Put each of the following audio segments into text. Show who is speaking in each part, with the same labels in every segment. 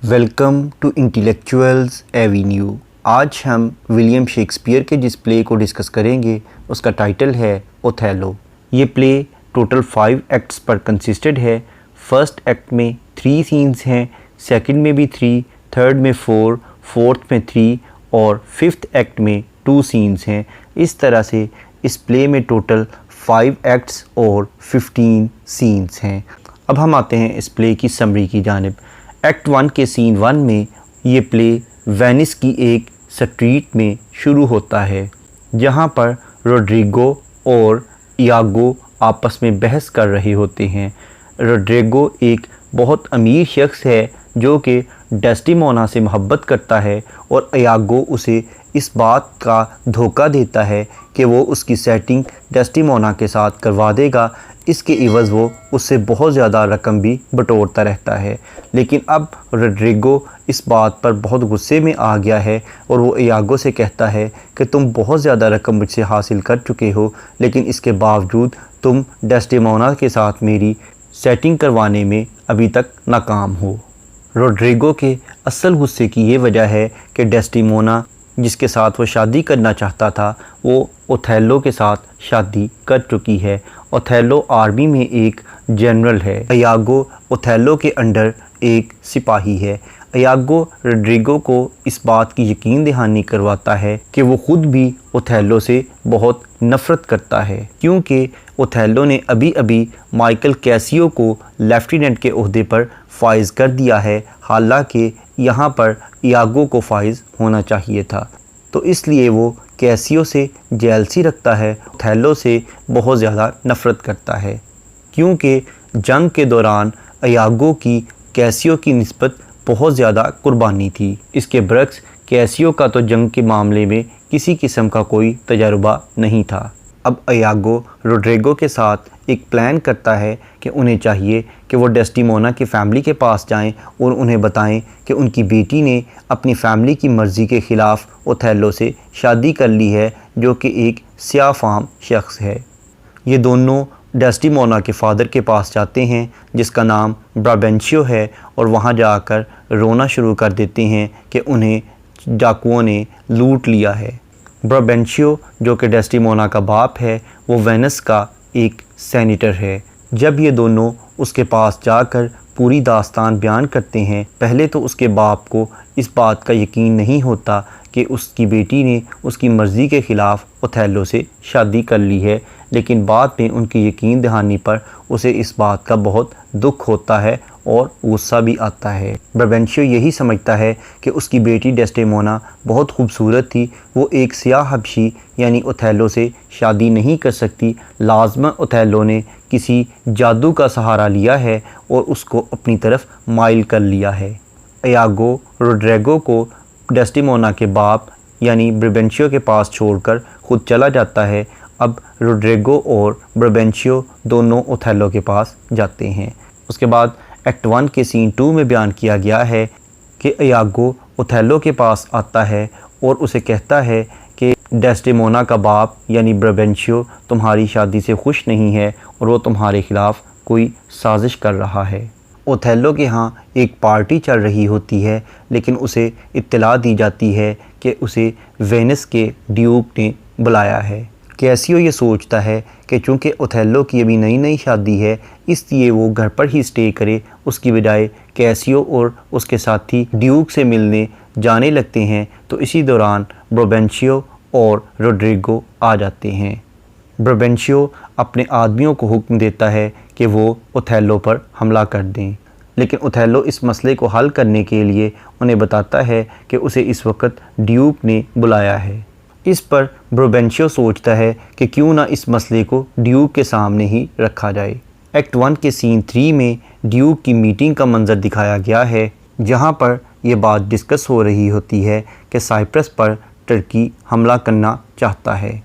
Speaker 1: Welcome to intellectuals Avenue. आज हम William Shakespeare के जिस प्ले को डिस्कस करेंगे उसका टाइटल है ओथेलो। ये प्ले टोटल 5 एक्ट्स पर कंसिस्टेड है। फर्स्ट एक्ट में 3 सीन्स हैं, सेकंड में भी 3, थर्ड में 4, फोर्थ में 3 और फिफ्थ एक्ट में 2 सीन्स हैं। इस तरह से इस प्ले में टोटल 5 एक्ट्स और 15 सीन्स हैं। अब हम आते हैं इस प्ले की समरी की जानिब। एक्ट 1 के सीन 1 में ये प्ले वेनिस की एक स्ट्रीट में शुरू होता है, जहाँ पर रोड्रिगो और इयागो आपस में बहस कर रहे होते हैं। रोड्रिगो एक बहुत अमीर शख्स है जो कि डेस्टिमोना से मोहब्बत करता है और इयागो उसे इस बात का धोखा देता है कि वो उसकी सेटिंग डेस्टिमोना के साथ करवा देगा। इसके इवज़ वो उससे बहुत ज़्यादा रकम भी बटोरता रहता है। लेकिन अब रोड्रिगो इस बात पर बहुत गुस्से में आ गया है और वो इयागो से कहता है कि तुम बहुत ज़्यादा रकम मुझसे हासिल कर चुके हो, लेकिन इसके बावजूद तुम डेस्टिमोना के साथ मेरी सेटिंग करवाने में अभी तक नाकाम हो। रोड्रिगो के असल गुस्से की ये वजह है कि डेस्टिमोना जिसके साथ वो शादी करना चाहता था वो ओथेलो के साथ शादी कर चुकी है। ओथेलो आर्मी में एक जनरल है। इयागो ओथेलो के अंडर एक सिपाही है। इयागो रोड्रिगो को इस बात की यकीन दहानी करवाता है कि वो ख़ुद भी ओथेलो से बहुत नफ़रत करता है, क्योंकि ओथेलो ने अभी अभी माइकल कैसियो को लेफ्टिनेंट के ओहदे पर फाइज कर दिया है, हालांकि यहाँ पर इयागो को फाइज होना चाहिए था। तो इसलिए वो कैसियो से जेलसी रखता है, ओथेलो से बहुत ज़्यादा नफ़रत करता है, क्योंकि जंग के दौरान इयागो की कैसियो की निस्बत बहुत ज़्यादा कुर्बानी थी। इसके बरक्स कैसियो का तो जंग के मामले में किसी किस्म का कोई तजर्बा नहीं था। अब इयागो रोड्रिगो के साथ एक प्लान करता है कि उन्हें चाहिए कि वो डेस्टिमोना की फ़ैमिली के पास जाएं और उन्हें बताएं कि उनकी बेटी ने अपनी फ़ैमिली की मर्ज़ी के ख़िलाफ़ ओथेलो से शादी कर ली है, जो कि एक स्याह फाम शख्स है। ये दोनों डेस्टिमोना के फ़ादर के पास जाते हैं जिसका नाम ब्राबेंशियो है, और वहाँ जाकर रोना शुरू कर देते हैं कि उन्हें डाकुओं ने लूट लिया है। ब्राबेंशियो जो कि डेस्टिमोना का बाप है, वो वेनिस का एक सेनेटर है। जब ये दोनों उसके पास जाकर पूरी दास्तान बयान करते हैं, पहले तो उसके बाप को इस बात का यकीन नहीं होता कि उसकी बेटी ने उसकी मर्ज़ी के ख़िलाफ़ ओथेलो से शादी कर ली है, लेकिन बाद में उनकी यकीन दहानी पर उसे इस बात का बहुत दुख होता है और गुस्सा भी आता है। ब्राबेंशियो यही समझता है कि उसकी बेटी डेस्टिमोना बहुत खूबसूरत थी, वो एक स्याह हबशी यानी ओथेलो से शादी नहीं कर सकती। लाजमा ओथेलो ने किसी जादू का सहारा लिया है और उसको अपनी तरफ माइल कर लिया है। इयागो रोड्रिगो को डेस्टिमोना के बाप यानी ब्राबेंशियो के पास छोड़कर ख़ुद चला जाता है। अब रोड्रिगो और ब्राबेंशियो दोनों ओथेलो के पास जाते हैं। उसके बाद एक्ट 1 के सीन 2 में बयान किया गया है कि इयागो ओथेलो के पास आता है और उसे कहता है कि डेस्टिमोना का बाप यानी ब्राबेंशियो तुम्हारी शादी से खुश नहीं है और वो तुम्हारे ख़िलाफ़ कोई साजिश कर रहा है। ओथेलो के यहाँ एक पार्टी चल रही होती है, लेकिन उसे इत्तला दी जाती है कि उसे वेनिस के ड्यूक ने बुलाया है। कैसियो ये सोचता है कि चूँकि ओथेलो की अभी नई नई शादी है, इसलिए वो घर पर ही स्टे करे। उसकी बजाय कैसियो और उसके साथी ड्यूक से मिलने जाने लगते हैं। तो इसी दौरान ब्राबेंशियो और रोड्रिगो आ जाते हैं। ब्राबेंशियो अपने आदमियों को हुक्म देता है कि वो ओथेलो पर हमला कर दें, लेकिन ओथेलो इस मसले को हल करने के लिए उन्हें बताता है कि उसे इस वक्त ड्यूक ने बुलाया है। इस पर ब्राबेंशियो सोचता है कि क्यों ना इस मसले को ड्यूक के सामने ही रखा जाए। एक्ट 1 के सीन 3 में ड्यूक की मीटिंग का मंजर दिखाया गया है, जहां पर यह बात डिस्कस हो रही होती है कि साइप्रस पर टर्की हमला करना चाहता है।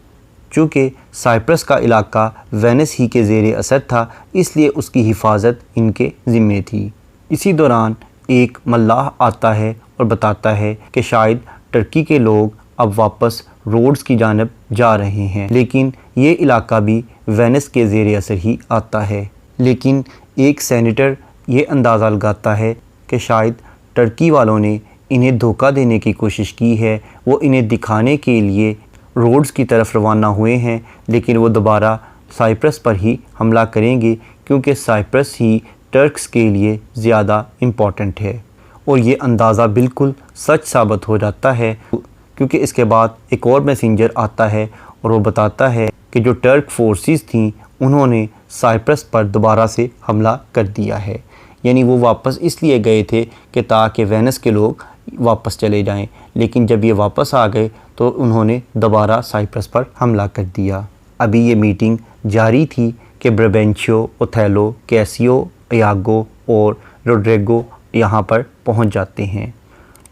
Speaker 1: चूँकि साइप्रस का इलाका वेनिस ही के ज़ेरे असर था, इसलिए उसकी हिफाजत इनके ज़िम्मे थी। इसी दौरान एक मल्लाह आता है और बताता है कि शायद टर्की के लोग अब वापस रोड्स की जानब जा रहे हैं, लेकिन ये इलाका भी वेनिस के ज़ेरे असर ही आता है। लेकिन एक सेनेटर ये अंदाज़ा लगाता है कि शायद टर्की वालों ने इन्हें धोखा देने की कोशिश की है। वो इन्हें दिखाने के लिए रोड्स की तरफ रवाना हुए हैं, लेकिन वो दोबारा साइप्रस पर ही हमला करेंगे क्योंकि साइप्रस ही टर्क्स के लिए ज़्यादा इम्पॉर्टेंट है। और ये अंदाज़ा बिल्कुल सच साबित हो जाता है क्योंकि इसके बाद एक और मैसेंजर आता है और वो बताता है कि जो टर्क फोर्सेस थीं उन्होंने साइप्रस पर दोबारा से हमला कर दिया है। यानी वो वापस इसलिए गए थे कि ताकि वेनिस के लोग वापस चले जाएं, लेकिन जब ये वापस आ गए तो उन्होंने दोबारा साइप्रस पर हमला कर दिया। अभी ये मीटिंग जारी थी कि ब्राबेंशियो, ओथेलो, कैसियो, इयागो और रोड्रिगो यहाँ पर पहुँच जाते हैं।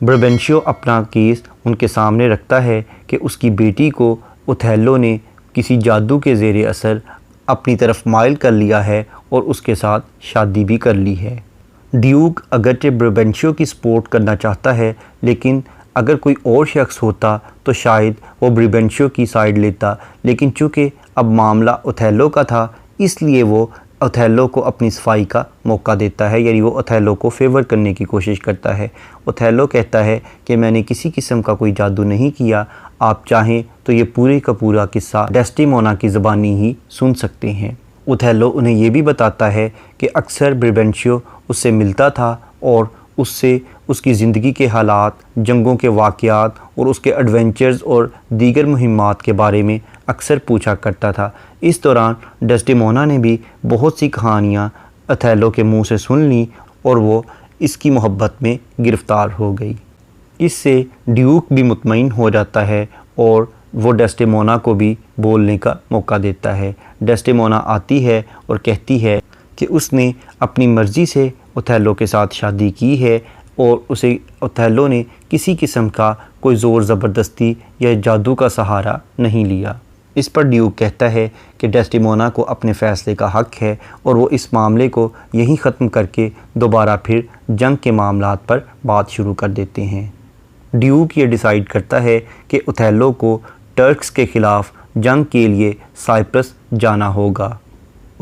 Speaker 1: ब्राबेंशियो अपना केस उनके सामने रखता है कि उसकी बेटी को ओथेलो ने किसी जादू के ज़ेरे असर अपनी तरफ माइल कर लिया है और उसके साथ शादी भी कर ली है। ड्यूक अगरचे ब्राबेंशियो की सपोर्ट करना चाहता है, लेकिन अगर कोई और शख्स होता तो शायद वो ब्राबेंशियो की साइड लेता, लेकिन चूँकि अब मामला ओथेलो का था इसलिए वो ओथेलो को अपनी सफाई का मौका देता है। यानी वो ओथेलो को फेवर करने की कोशिश करता है। ओथेलो कहता है कि मैंने किसी किस्म का कोई जादू नहीं किया, आप चाहें तो ये पूरे का पूरा किस्सा डेस्टिमोना की ज़बानी ही सुन सकते हैं। ओथेलो उन्हें ये भी बताता है कि अक्सर ब्राबेंशियो उससे मिलता था और उससे उसकी ज़िंदगी के हालात, जंगों के वाक़यात और उसके एडवेंचर्स और दीगर मुहिम्मात के बारे में अक्सर पूछा करता था। इस दौरान डेस्टिमोना ने भी बहुत सी कहानियाँ ओथेलो के मुंह से सुन ली और वो इसकी मोहब्बत में गिरफ़्तार हो गई। इससे ड्यूक भी मुतमईन हो जाता है और वो डेस्टिमोना को भी बोलने का मौका देता है। डेस्टिमोना आती है और कहती है कि उसने अपनी मर्ज़ी से ओथेलो के साथ शादी की है और उसे ओथेलो ने किसी किस्म का कोई ज़ोर ज़बरदस्ती या जादू का सहारा नहीं लिया। इस पर ड्यूक कहता है कि डेस्टिमोना को अपने फ़ैसले का हक़ है और वो इस मामले को यहीं ख़त्म करके दोबारा फिर जंग के मामलात पर बात शुरू कर देते हैं। ड्यूक ये डिसाइड करता है कि ओथेलो को टर्क्स के ख़िलाफ़ जंग के लिए साइप्रस जाना होगा।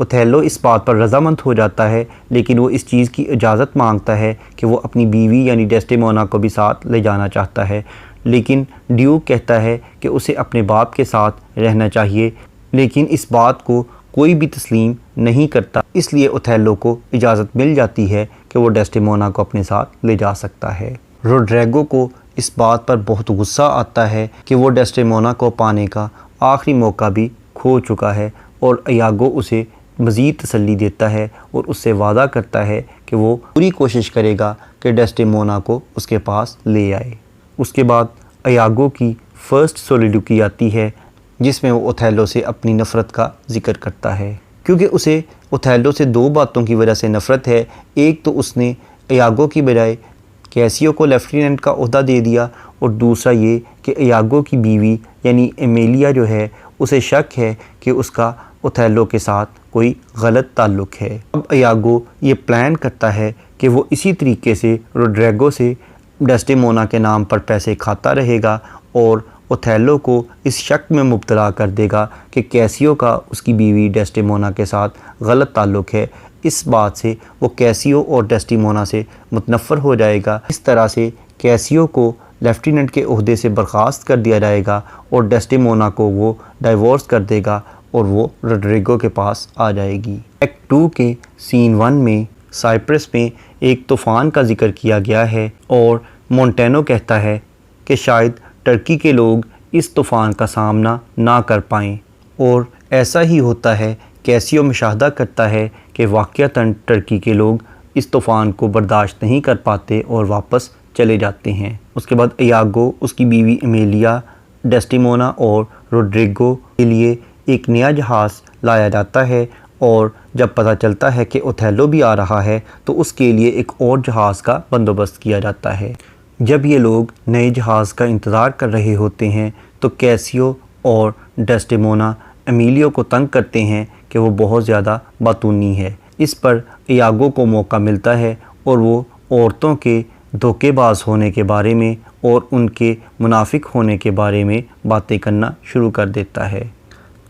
Speaker 1: ओथेलो इस बात पर रज़ामंद हो जाता है, लेकिन वो इस चीज़ की इजाज़त मांगता है कि वो अपनी बीवी यानी डेस्टिमोना को भी साथ ले जाना चाहता है, लेकिन ड्यूक कहता है कि उसे अपने बाप के साथ रहना चाहिए, लेकिन इस बात को कोई भी तस्लीम नहीं करता। इसलिए ओथेलो को इजाज़त मिल जाती है कि वो डेस्टिमोना को अपने साथ ले जा सकता है। रोड्रिगो को इस बात पर बहुत गुस्सा आता है कि वो डेस्टिमोना को पाने का आखिरी मौका भी खो चुका है और इयागो उसे मज़ीद तसल्ली देता है और उससे वादा करता है कि वो पूरी कोशिश करेगा कि डेस्टिमोना को उसके पास ले आए। उसके बाद इयागो की फ़र्स्ट सोलिडुकी आती है जिसमें वो ओथेलो से अपनी नफ़रत का जिक्र करता है, क्योंकि उसे ओथेलो से दो बातों की वजह से नफ़रत है। एक तो उसने इयागो की बजाय कैसियो को लेफ्टिनेंट का ओहदा दे दिया और दूसरा ये कि इयागो की बीवी यानी एमेलिया जो है उसे शक है कि उसका ओथेलो के साथ कोई गलत ताल्लुक़ है। अब इयागो ये प्लान करता है कि वो इसी तरीके से रोड्रिगो से डेस्टिमोना के नाम पर पैसे खाता रहेगा और ओथेलो को इस शक में मुब्तला कर देगा कि कैसियो का उसकी बीवी डेस्टिमोना के साथ गलत ताल्लुक़ है। इस बात से वो कैसियो और डेस्टिमोना से मुतनफ़र हो जाएगा। इस तरह से कैसियो को लेफ्टिनेंट के ओहदे से बर्खास्त कर दिया जाएगा और डेस्टिमोना को वो डाइवोर्स कर देगा और वो रोड्रिगो के पास आ जाएगी। एक्ट 2 के सीन 1 में साइप्रस में एक तूफ़ान का जिक्र किया गया है और मोंटेनो कहता है कि शायद टर्की के लोग इस तूफ़ान का सामना ना कर पाएँ, और ऐसा ही होता है। कैसियो मुशाहदा करता है कि वाक़यातन टर्की के लोग इस तूफ़ान को बर्दाश्त नहीं कर पाते और वापस चले जाते हैं। उसके बाद इयागो, उसकी बीवी एमेलिया, डेस्टिमोना और रोड्रिगो के लिए एक नया जहाज़ लाया जाता है और जब पता चलता है कि ओथेलो भी आ रहा है तो उसके लिए एक और जहाज़ का बंदोबस्त किया जाता है। जब ये लोग नए जहाज़ का इंतज़ार कर रहे होते हैं तो कैसियो और डेस्टिमोना एमिलियो को तंग करते हैं कि वो बहुत ज़्यादा बातूनी है। इस पर इयागो को मौका मिलता है और वो औरतों के धोखेबाज होने के बारे में और उनके मुनाफिक होने के बारे में बातें करना शुरू कर देता है।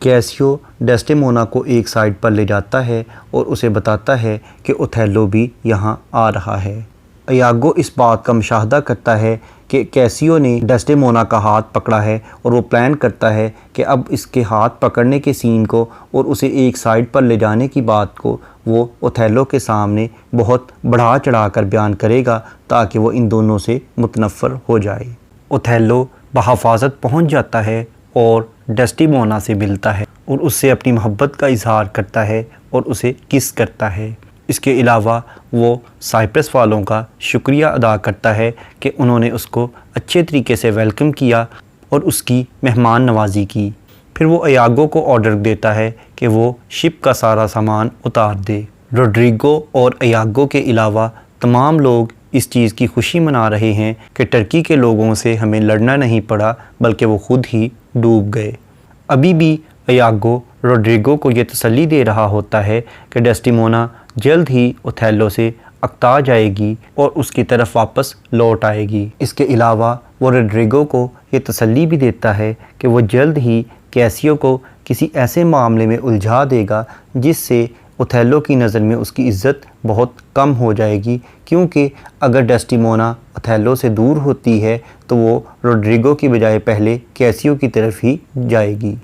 Speaker 1: कैसियो डेस्टिमोना को एक साइड पर ले जाता है और उसे बताता है कि ओथेलो भी यहाँ आ रहा है। इयागो इस बात का मुशाहदा करता है कि कैसियो ने डेस्डेमोना का हाथ पकड़ा है और वो प्लान करता है कि अब इसके हाथ पकड़ने के सीन को और उसे एक साइड पर ले जाने की बात को वो ओथेलो के सामने बहुत बढ़ा चढ़ा कर बयान करेगा ताकि वो इन दोनों से मुतनफ़र हो जाए। ओथेलो बहफाजत पहुँच जाता है और डेस्डेमोना से मिलता है और उससे अपनी मोहब्बत का इजहार करता है और उसे किस करता है। इसके अलावा वो साइप्रस वालों का शुक्रिया अदा करता है कि उन्होंने उसको अच्छे तरीके से वेलकम किया और उसकी मेहमान नवाजी की। फिर वो इयागो को ऑर्डर देता है कि वो शिप का सारा सामान उतार दे। रोड्रिगो और इयागो के अलावा तमाम लोग इस चीज़ की खुशी मना रहे हैं कि टर्की के लोगों से हमें लड़ना नहीं पड़ा बल्कि वो खुद ही डूब गए। अभी भी इयागो रोड्रिगो को ये तसल्ली दे रहा होता है कि डेस्डेमोना जल्द ही ओथेलो से अक्ता जाएगी और उसकी तरफ वापस लौट आएगी। इसके अलावा वो रोड्रिगो को ये तसल्ली भी देता है कि वो जल्द ही कैसियो को किसी ऐसे मामले में उलझा देगा जिससे ओथेलो की नज़र में उसकी इज़्ज़त बहुत कम हो जाएगी, क्योंकि अगर डेस्डेमोना ओथेलो से दूर होती है तो वो रोड्रिगो की बजाय पहले कैसियो की तरफ ही जाएगी।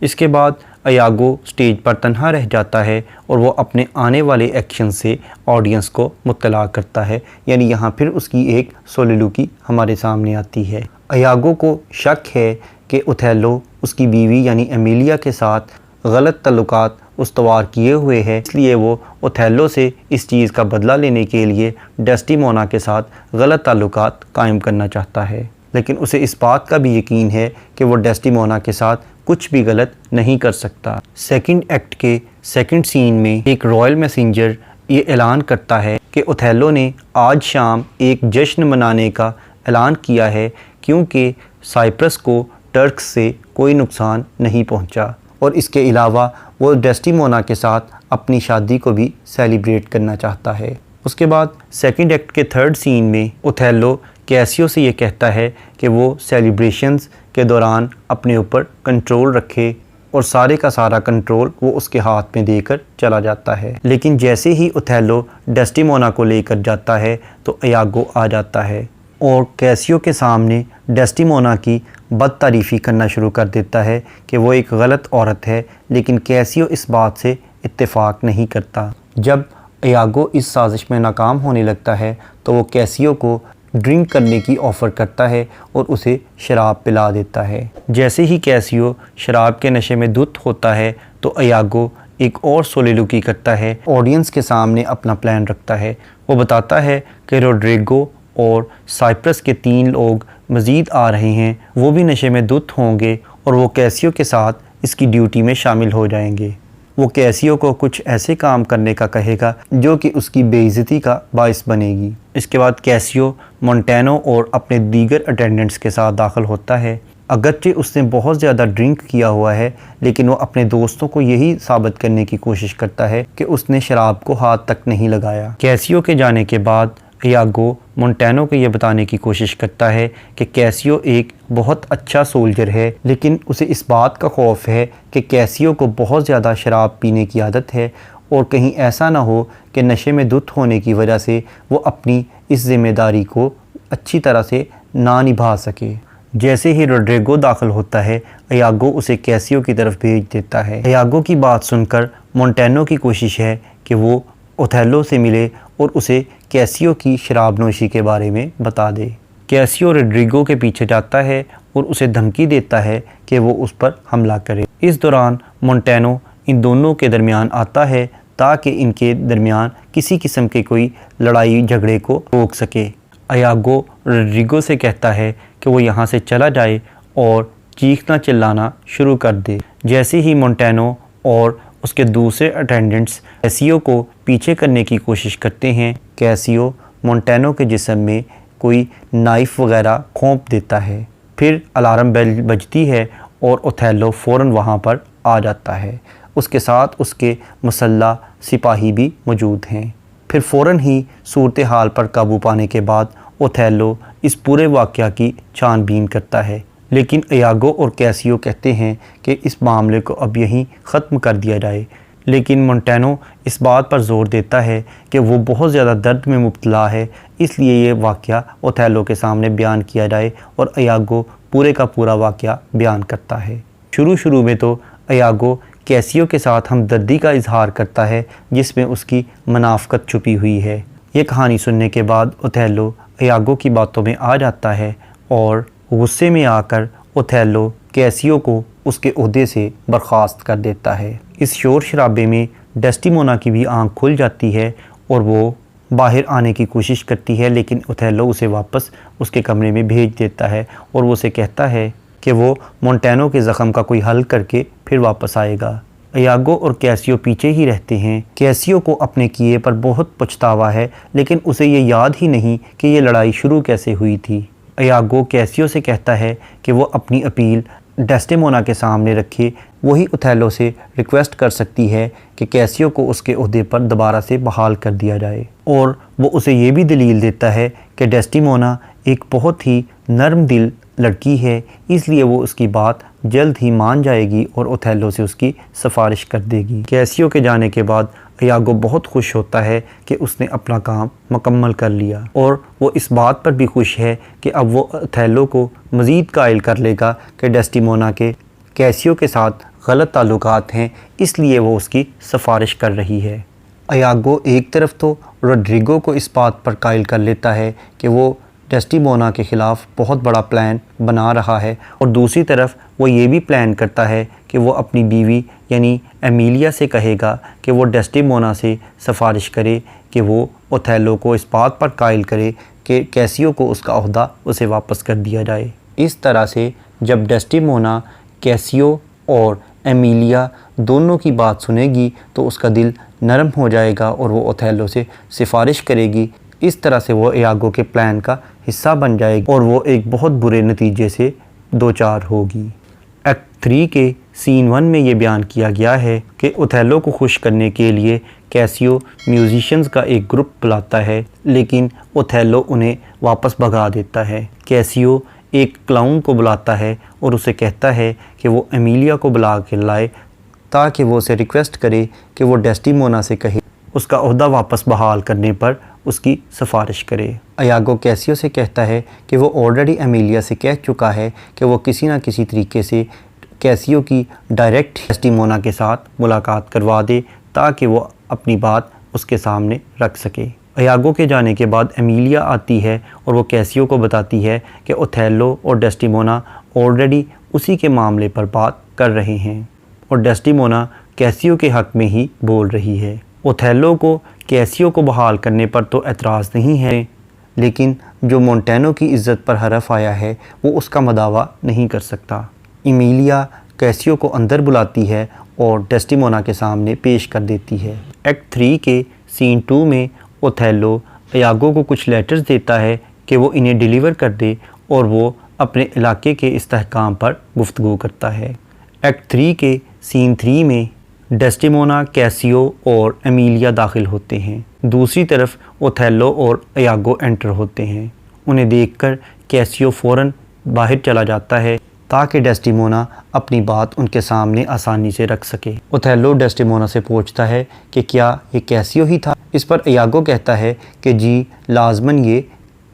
Speaker 1: इसके बाद इयागो स्टेज पर तन्हा रह जाता है और वो अपने आने वाले एक्शन से ऑडियंस को मुत्तला करता है, यानी यहाँ फिर उसकी एक सोलिलुकी हमारे सामने आती है। इयागो को शक है कि ओथेलो उसकी बीवी यानी एमिलिया के साथ गलत तल्लुकात उस्तवार किए हुए हैं, इसलिए वो ओथेलो से इस चीज़ का बदला लेने के लिए डेस्डेमोना के साथ गलत ताल्लुकात कायम करना चाहता है। लेकिन उसे इस बात का भी यकीन है कि वो डेस्डेमोना के साथ कुछ भी गलत नहीं कर सकता। सेकंड एक्ट के सेकंड सीन में एक रॉयल मैसेंजर ये ऐलान करता है कि ओथेलो ने आज शाम एक जश्न मनाने का ऐलान किया है, क्योंकि साइप्रस को टर्क्स से कोई नुकसान नहीं पहुंचा और इसके अलावा वो डेस्डेमोना के साथ अपनी शादी को भी सेलिब्रेट करना चाहता है। उसके बाद सेकंड एक्ट के थर्ड सीन में ओथेलो कैसियो से ये कहता है कि वो सेलिब्रेशंस के दौरान अपने ऊपर कंट्रोल रखे और सारे का सारा कंट्रोल वो उसके हाथ में देकर चला जाता है। लेकिन जैसे ही ओथेलो डेस्डेमोना को लेकर जाता है तो इयागो आ जाता है और कैसियो के सामने डेस्डेमोना की बदतारीफ़ी करना शुरू कर देता है कि वो एक गलत औरत है, लेकिन कैसियो इस बात से इत्तेफाक नहीं करता। जब इयागो इस साजिश में नाकाम होने लगता है तो वो कैसियो को ड्रिंक करने की ऑफ़र करता है और उसे शराब पिला देता है। जैसे ही कैसियो शराब के नशे में धुत होता है तो इयागो एक और सोलिलुकी करता है, ऑडियंस के सामने अपना प्लान रखता है। वो बताता है कि रोड्रिगो और साइप्रस के 3 लोग मज़ीद आ रहे हैं, वो भी नशे में धुत होंगे और वो कैसियो के साथ इसकी ड्यूटी में शामिल हो जाएंगे। वो कैसियो को कुछ ऐसे काम करने का कहेगा जो कि उसकी बेइज्जती का बाइस बनेगी। इसके बाद कैसियो मोंटेनो और अपने दीगर अटेंडेंट्स के साथ दाखिल होता है। अगरचे उसने बहुत ज़्यादा ड्रिंक किया हुआ है, लेकिन वो अपने दोस्तों को यही साबित करने की कोशिश करता है कि उसने शराब को हाथ तक नहीं लगाया। कैसियो के जाने के बाद इयागो मोंटेनो को ये बताने की कोशिश करता है कि कैसियो एक बहुत अच्छा सोल्जर है, लेकिन उसे इस बात का खौफ है कि कैसियो को बहुत ज़्यादा शराब पीने की आदत है और कहीं ऐसा ना हो कि नशे में धुत होने की वजह से वो अपनी इस ज़िम्मेदारी को अच्छी तरह से ना निभा सके। जैसे ही रोड्रिगो दाखिल होता है, इयागो उसे कैसियो की तरफ भेज देता है। इयागो की बात सुनकर मोंटेनो की कोशिश है कि वो ओथेलो से मिले और उसे कैसियो की शराब नोशी के बारे में बता दे। कैसियो रोड्रिगो के पीछे जाता है और उसे धमकी देता है कि वो उस पर हमला करे। इस दौरान मोंटेनो इन दोनों के दरमियान आता है ताकि इनके दरमियान किसी किस्म के कोई लड़ाई झगड़े को रोक सके। इयागो रोड्रिगो से कहता है कि वो यहाँ से चला जाए और चीखना चिल्लाना शुरू कर दे। जैसे ही मोंटेनो और उसके दूसरे अटेंडेंट्स कैसियो को पीछे करने की कोशिश करते हैं, कैसियो मोंटेनो के जिस्म में कोई नाइफ़ वगैरह खोंप देता है। फिर अलार्म बेल बजती है और ओथेलो फ़ौरन वहाँ पर आ जाता है। उसके साथ उसके मुसल्ला सिपाही भी मौजूद हैं। फिर फ़ौरन ही सूरत हाल पर काबू पाने के बाद ओथेलो इस पूरे वाक़या की छानबीन करता है, लेकिन इयागो और कैसियो कहते हैं कि इस मामले को अब यहीं ख़त्म कर दिया जाए, लेकिन मोंटेनो इस बात पर जोर देता है कि वो बहुत ज़्यादा दर्द में मुब्तला है, इसलिए ये वाक़या ओथेलो के सामने बयान किया जाए और इयागो पूरे का पूरा वाक़या बयान करता है। शुरू में तो इयागो कैसियो के साथ हमदर्दी का इजहार करता है जिसमें उसकी मनाफ़कत छुपी हुई है। ये कहानी सुनने के बाद ओथेलो इयागो की बातों में आ जाता है और गुस्से में आकर ओथेलो कैसियो को उसके ओहदे से बर्खास्त कर देता है। इस शोर शराबे में डेस्टिमोना की भी आंख खुल जाती है और वो बाहर आने की कोशिश करती है, लेकिन ओथेलो उसे वापस उसके कमरे में भेज देता है और वो उसे कहता है कि वो मोंटेनो के ज़ख़म का कोई हल करके फिर वापस आएगा। इयागो और कैसियो पीछे ही रहते हैं। कैसियो को अपने किए पर बहुत पछतावा है, लेकिन उसे ये याद ही नहीं कि ये लड़ाई शुरू कैसे हुई थी। इयागो कैसियो से कहता है कि वो अपनी अपील डेस्टिमोना के सामने रखे। वही ओथेलो से रिक्वेस्ट कर सकती है कि कैसियो को उसके ओहदे पर दोबारा से बहाल कर दिया जाए, और वो उसे ये भी दलील देता है कि डेस्टिमोना एक बहुत ही नरम दिल लड़की है, इसलिए वो उसकी बात जल्द ही मान जाएगी और ओथेलो से उसकी सिफारिश कर देगी। कैसियो के जाने के बाद इयागो बहुत खुश होता है कि उसने अपना काम मुकम्मल कर लिया, और वो इस बात पर भी खुश है कि अब वो ओथेलो को मज़ीद कायल कर लेगा कि डेस्टिमोना के कैसियो के साथ गलत ताल्लुकात हैं, इसलिए वो उसकी सिफारिश कर रही है। इयागो एक तरफ तो रोड्रिगो को इस बात पर कायल कर लेता है कि वो डेस्टिमोना के ख़िलाफ़ बहुत बड़ा प्लान बना रहा है, और दूसरी तरफ वो ये भी प्लान करता है कि वो अपनी बीवी यानी एमिलिया से कहेगा कि वो डेस्टिमोना से सिफारिश करे कि वो ओथेलो को इस बात पर कायल करे कि कैसियो को उसका ओहदा उसे वापस कर दिया जाए। इस तरह से जब डेस्टिमोना कैसियो और एमिलिया दोनों की बात सुनेगी तो उसका दिल नरम हो जाएगा और वो ओथेलो से सिफारिश करेगी। इस तरह से वो इयागो के प्लान का हिस्सा बन जाएगी और वो एक बहुत बुरे नतीजे से दो चार होगी। एक्ट 3 के सीन 1 में ये बयान किया गया है कि ओथेलो को खुश करने के लिए कैसियो म्यूजिशियंस का एक ग्रुप बुलाता है, लेकिन ओथेलो उन्हें वापस भगा देता है। कैसियो एक क्लाउन को बुलाता है और उसे कहता है कि वो एमिलिया को बुला के लाए ताकि वो उसे रिक्वेस्ट करे कि वो डेस्टिमोना से कहे उसका ओहदा वापस बहाल करने पर उसकी सिफारिश करे। इयागो कैसियो से कहता है कि वो ऑलरेडी एमिलिया से कह चुका है कि वो किसी न किसी तरीके से कैसियो की डायरेक्ट डेस्टिमोना के साथ मुलाकात करवा दे ताकि वो अपनी बात उसके सामने रख सके। इयागो के जाने के बाद एमिलिया आती है और वो कैसियो को बताती है कि ओथेलो और डेस्टिमोना ऑलरेडी उसी के मामले पर बात कर रहे हैं और डेस्टिमोना कैसियो के हक़ में ही बोल रही है। ओथेलो को कैसियो को बहाल करने पर तो एतराज़ नहीं है, लेकिन जो मोंटेनो की इज़्ज़त पर हरफ आया है वो उसका मदावा नहीं कर सकता। एमिलिया कैसियो को अंदर बुलाती है और डेस्टिमोना के सामने पेश कर देती है। एक्ट 3 के सीन 2 में ओथेलो इयागो को कुछ लेटर्स देता है कि वो इन्हें डिलीवर कर दे और वो अपने इलाके के इस्तेहकाम पर गुफ्तगू करता है। एक्ट 3 के सीन 3 में डेस्टिमोना, कैसियो और एमिलिया दाखिल होते हैं। दूसरी तरफ ओथेलो और इयागो एंटर होते हैं। उन्हें देखकर कैसियो फ़ौरन बाहर चला जाता है ताकि डेस्टिमोना अपनी बात उनके सामने आसानी से रख सके। ओथेलो डेस्टिमोना से पूछता है कि क्या ये कैसियो ही था। इस पर इयागो कहता है कि जी, लाजमन ये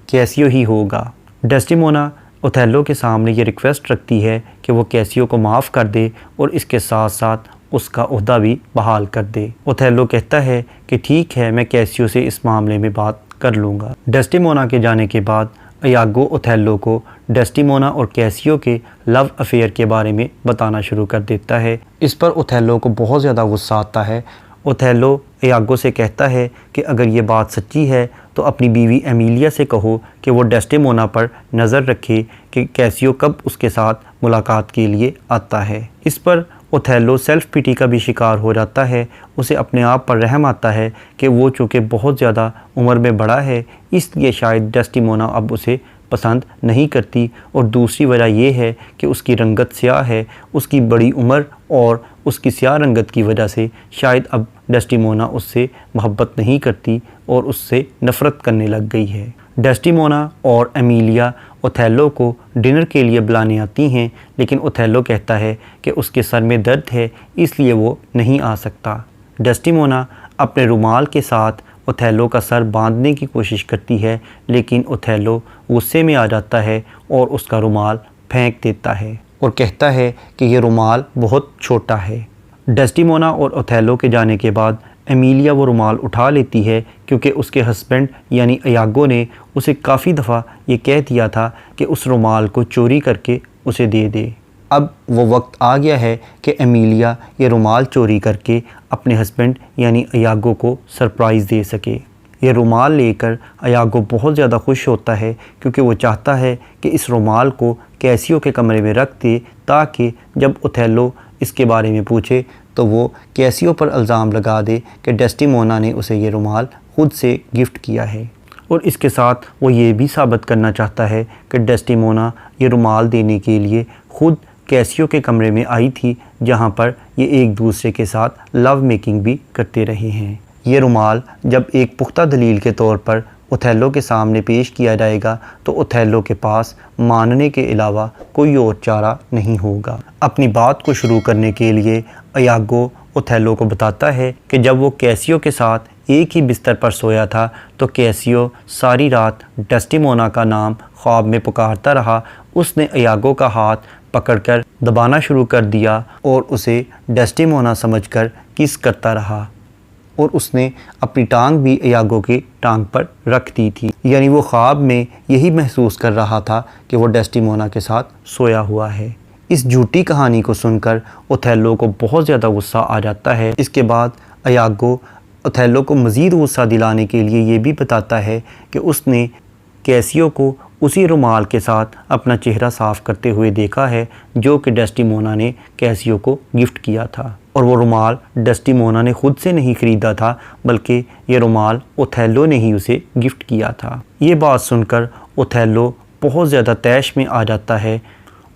Speaker 1: कैसियो ही होगा। डेस्टिमोना ओथेलो के सामने ये रिक्वेस्ट रखती है कि वो कैसियो को माफ़ कर दे और इसके साथ साथ उसका ओहदा भी बहाल कर दे। ओथेलो कहता है कि ठीक है, मैं कैसियो से इस मामले में बात कर लूँगा। डेस्टिमोना के जाने के बाद इयागो ओथेलो को डेस्टिमोना और कैसियो के लव अफेयर के बारे में बताना शुरू कर देता है। इस पर ओथेलो को बहुत ज़्यादा गुस्सा आता है। ओथेलो इयागो से कहता है कि अगर ये बात सच्ची है तो अपनी बीवी एमिलिया से कहो कि वो डेस्टिमोना पर नज़र रखे कि कैसियो कब उसके साथ मुलाकात के लिए आता है। इस पर ओथेलो सेल्फ पिटी का भी शिकार हो जाता है। उसे अपने आप पर रहम आता है कि वो चूँकि बहुत ज़्यादा उम्र में बड़ा है, इसलिए शायद डेस्टिमोना अब उसे पसंद नहीं करती, और दूसरी वजह यह है कि उसकी रंगत स्याह है। उसकी बड़ी उम्र और उसकी स्याह रंगत की वजह से शायद अब डेस्टिमोना उससे मोहब्बत नहीं करती और उससे नफ़रत करने लग गई है। डेस्टिमोना और एमिलिया ओथेलो को डिनर के लिए बुलाने आती हैं, लेकिन ओथेलो कहता है कि उसके सर में दर्द है इसलिए वो नहीं आ सकता। डेस्टिमोना अपने रुमाल के साथ ओथेलो का सर बांधने की कोशिश करती है, लेकिन ओथेलो गुस्से में आ जाता है और उसका रुमाल फेंक देता है और कहता है कि ये रुमाल बहुत छोटा है। डेस्टिमोना और ओथेलो के जाने के बाद एमिलिया वो रुमाल उठा लेती है, क्योंकि उसके हस्बैंड यानी इयागो ने उसे काफ़ी दफ़ा ये कह दिया था कि उस रुमाल को चोरी करके उसे दे दे। अब वो वक्त आ गया है कि एमिलिया ये रुमाल चोरी करके अपने हस्बैंड यानी इयागो को सरप्राइज़ दे सके। ये रुमाल लेकर इयागो बहुत ज़्यादा खुश होता है, क्योंकि वो चाहता है कि इस रुमाल को कैसियो के कमरे में रख दे, ताकि जब ओथेलो इसके बारे में पूछे तो वो कैसियो पर इल्ज़ाम लगा दे कि डेस्टिमोना ने उसे ये रुमाल ख़ुद से गिफ्ट किया है। और इसके साथ वो ये भी साबित करना चाहता है कि डेस्टिमोना ये रुमाल देने के लिए ख़ुद कैसियो के कमरे में आई थी, जहाँ पर ये एक दूसरे के साथ लव मेकिंग भी करते रहे हैं। ये रुमाल जब एक पुख्ता दलील के तौर पर ओथेलो के सामने पेश किया जाएगा तो ओथेलो के पास मानने के अलावा कोई और चारा नहीं होगा। अपनी बात को शुरू करने के लिए इयागो ओथेलो को बताता है कि जब वो कैसियो के साथ एक ही बिस्तर पर सोया था तो कैसियो सारी रात डेस्टिमोना का नाम ख्वाब में पुकारता रहा। उसने इयागो का हाथ पकड़कर दबाना शुरू कर दिया और उसे डेस्टिमोना समझकर किस करता रहा, और उसने अपनी टांग भी इयागो की टांग पर रख दी थी। यानी वो ख्वाब में यही महसूस कर रहा था कि वो डेस्टिमोना के साथ सोया हुआ है। इस झूठी कहानी को सुनकर ओथेलो को बहुत ज़्यादा गुस्सा आ जाता है। इसके बाद इयागो ओथेलो को मज़ीद गुस्सा दिलाने के लिए ये भी बताता है कि उसने कैसियो को उसी रुमाल के साथ अपना चेहरा साफ़ करते हुए देखा है जो कि डेस्टिमोना ने कैसियो को गिफ्ट किया था, और वो रुमाल डेस्टिमोना ने ख़ुद से नहीं ख़रीदा था, बल्कि ये रुमाल ओथेलो ने ही उसे गिफ्ट किया था। ये बात सुनकर ओथेलो बहुत ज़्यादा तैश में आ जाता है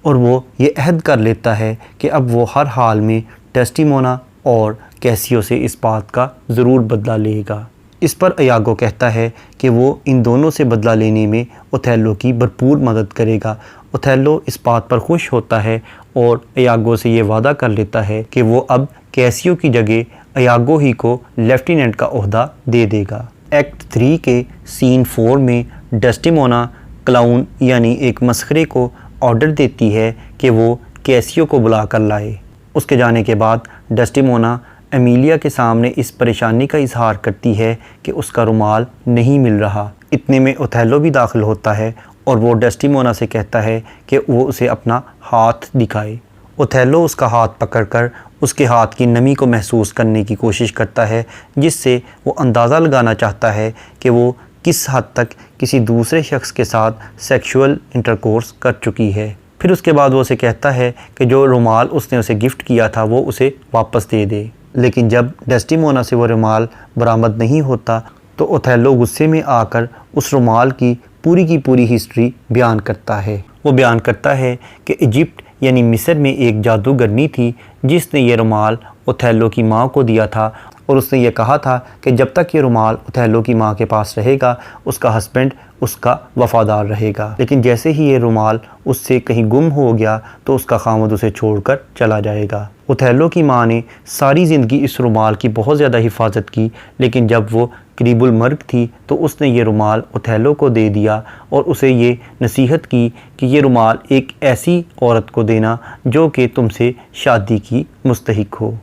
Speaker 1: और वो ये अहद कर लेता है कि अब वो हर हाल में डेस्टिमोना और कैसियो से इस बात का ज़रूर बदला लेगा। इस पर इयागो कहता है कि वो इन दोनों से बदला लेने में ओथेलो की भरपूर मदद करेगा। ओथेलो इस बात पर खुश होता है और इयागो से ये वादा कर लेता है कि वो अब कैसियो की जगह इयागो ही को लेफ्टिनेंट का ओहदा दे देगा। एक्ट 3 के सीन 4 में डेस्टिमोना क्लाउन यानी एक मस्खरे को ऑर्डर देती है कि वो कैसियो को बुला कर लाए। उसके जाने के बाद डेस्टिमोना एमिलिया के सामने इस परेशानी का इजहार करती है कि उसका रुमाल नहीं मिल रहा। इतने में ओथेलो भी दाखिल होता है और वो डेस्टिमोना से कहता है कि वो उसे अपना हाथ दिखाए। ओथेलो उसका हाथ पकड़कर उसके हाथ की नमी को महसूस करने की कोशिश करता है, जिससे वो अंदाज़ा लगाना चाहता है कि वो किस हद तक किसी दूसरे शख्स के साथ सेक्सुअल इंटरकोर्स कर चुकी है। फिर उसके बाद वो उसे कहता है कि जो रुमाल उसने उसे गिफ्ट किया था वो उसे वापस दे दे। लेकिन जब डेस्टिमोना से वो रुमाल बरामद नहीं होता तो ओथेलो गुस्से में आकर उस रुमाल की पूरी हिस्ट्री बयान करता है। वो बयान करता है कि इजिप्ट यानी मिस्र में एक जादूगरनी थी जिसने ये रुमाल ओथेलो की माँ को दिया था, और उसने ये कहा था कि जब तक ये रुमाल ओथेलो की माँ के पास रहेगा उसका हस्बैंड उसका वफ़ादार रहेगा। लेकिन जैसे ही ये रुमाल उससे कहीं गुम हो गया तो उसका खामद उसे छोड़कर चला जाएगा। ओथेलो की माँ ने सारी ज़िंदगी इस रुमाल की बहुत ज़्यादा हिफाजत की, लेकिन जब वो करीबुल मर्ग थी तो उसने ये रुमाल ओथेलो को दे दिया और उसे ये नसीहत की कि ये रुमाल एक ऐसी औरत को देना जो कि तुमसे शादी की मुस्तहिक हो।